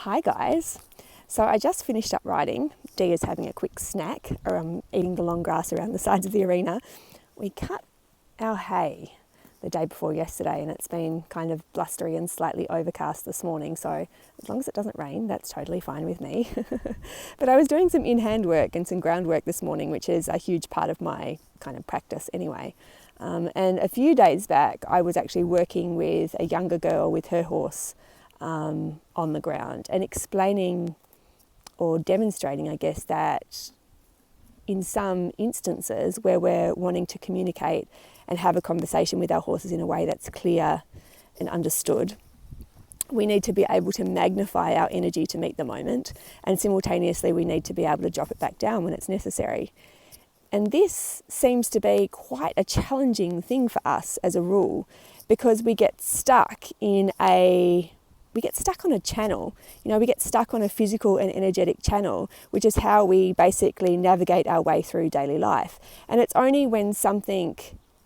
Hi guys. So I just finished up riding. Dee is having a quick snack, eating the long grass around the sides of the arena. We cut our hay the day before yesterday and it's been kind of blustery and slightly overcast this morning, so as long as it doesn't rain, that's totally fine with me. But I was doing some in-hand work and some groundwork this morning, which is a huge part of my kind of practice anyway. And a few days back I was actually working with a younger girl with her horse on the ground and explaining or demonstrating, I guess, that in some instances where we're wanting to communicate and have a conversation with our horses in a way that's clear and understood, we need to be able to magnify our energy to meet the moment, and simultaneously we need to be able to drop it back down when it's necessary. And this seems to be quite a challenging thing for us as a rule, because we get stuck on a channel. We get stuck on a physical and energetic channel, which is how we basically navigate our way through daily life. And it's only when something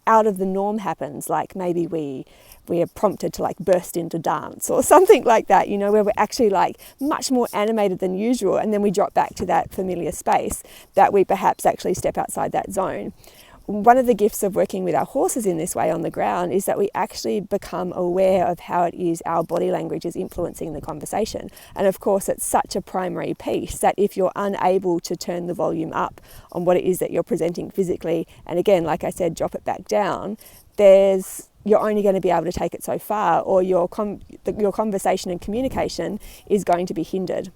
out of the norm happens, like maybe we are prompted to burst into dance or something like that, where we're actually much more animated than usual, and then we drop back to that familiar space, that we perhaps actually step outside that zone. One of the gifts of working with our horses in this way on the ground is that we actually become aware of how it is our body language is influencing the conversation. And of course, it's such a primary piece that if you're unable to turn the volume up on what it is that you're presenting physically, and again, like I said, drop it back down, you're only going to be able to take it so far, or your conversation and communication is going to be hindered.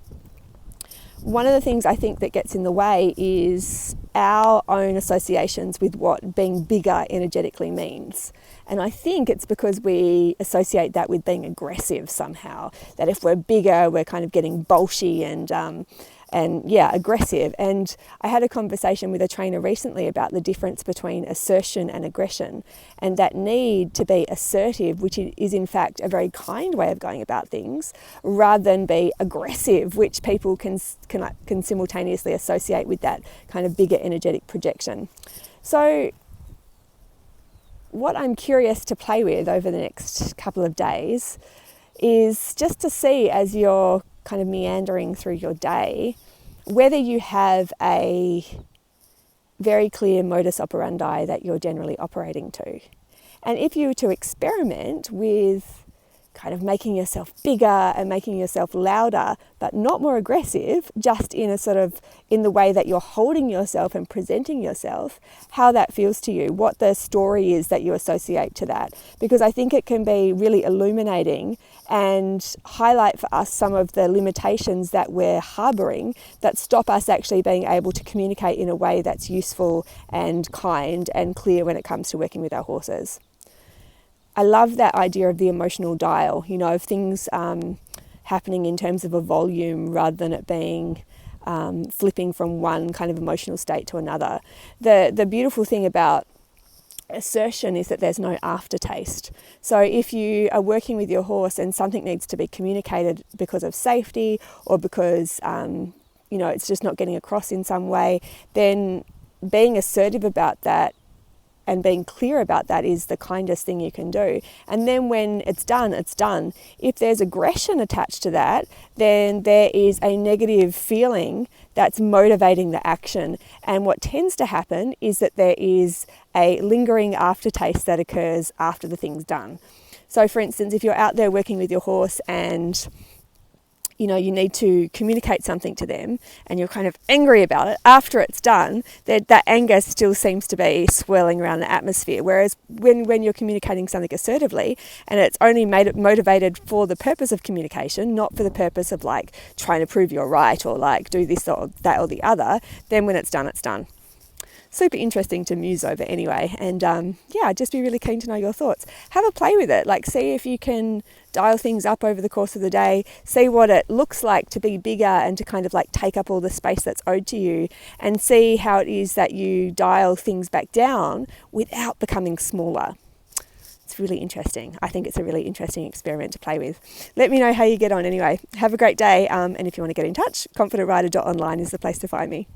One of the things I think that gets in the way is our own associations with what being bigger energetically means. And I think it's because we associate that with being aggressive somehow, that if we're bigger, we're kind of getting bolshy and aggressive. And I had a conversation with a trainer recently about the difference between assertion and aggression, and that need to be assertive, which is in fact a very kind way of going about things, rather than be aggressive, which people can simultaneously associate with that kind of bigger energetic projection. So what I'm curious to play with over the next couple of days is just to see, as you're kind of meandering through your day, whether you have a very clear modus operandi that you're generally operating to. And if you were to experiment with kind of making yourself bigger and making yourself louder, but not more aggressive, just in the way that you're holding yourself and presenting yourself, how that feels to you, what the story is that you associate to that. Because I think it can be really illuminating and highlight for us some of the limitations that we're harboring that stop us actually being able to communicate in a way that's useful and kind and clear when it comes to working with our horses. I love that idea of the emotional dial, of things happening in terms of a volume rather than it being flipping from one kind of emotional state to another. The beautiful thing about assertion is that there's no aftertaste. So if you are working with your horse and something needs to be communicated because of safety or because it's just not getting across in some way, then being assertive about that and being clear about that is the kindest thing you can do. And then when it's done, it's done. If there's aggression attached to that, then there is a negative feeling that's motivating the action. And what tends to happen is that there is a lingering aftertaste that occurs after the thing's done. So for instance, if you're out there working with your horse and you need to communicate something to them and you're kind of angry about it, after it's done, that anger still seems to be swirling around the atmosphere. Whereas when you're communicating something assertively and it's only motivated for the purpose of communication, not for the purpose of trying to prove you're right or do this or that or the other, then when it's done, it's done. Super interesting to muse over anyway. And I'd just be really keen to know your thoughts. Have a play with it. See if you can dial things up over the course of the day, see what it looks like to be bigger and to kind of take up all the space that's owed to you, and see how it is that you dial things back down without becoming smaller. It's really interesting. I think it's a really interesting experiment to play with. Let me know how you get on anyway. Have a great day. And if you want to get in touch, confidentrider.online is the place to find me.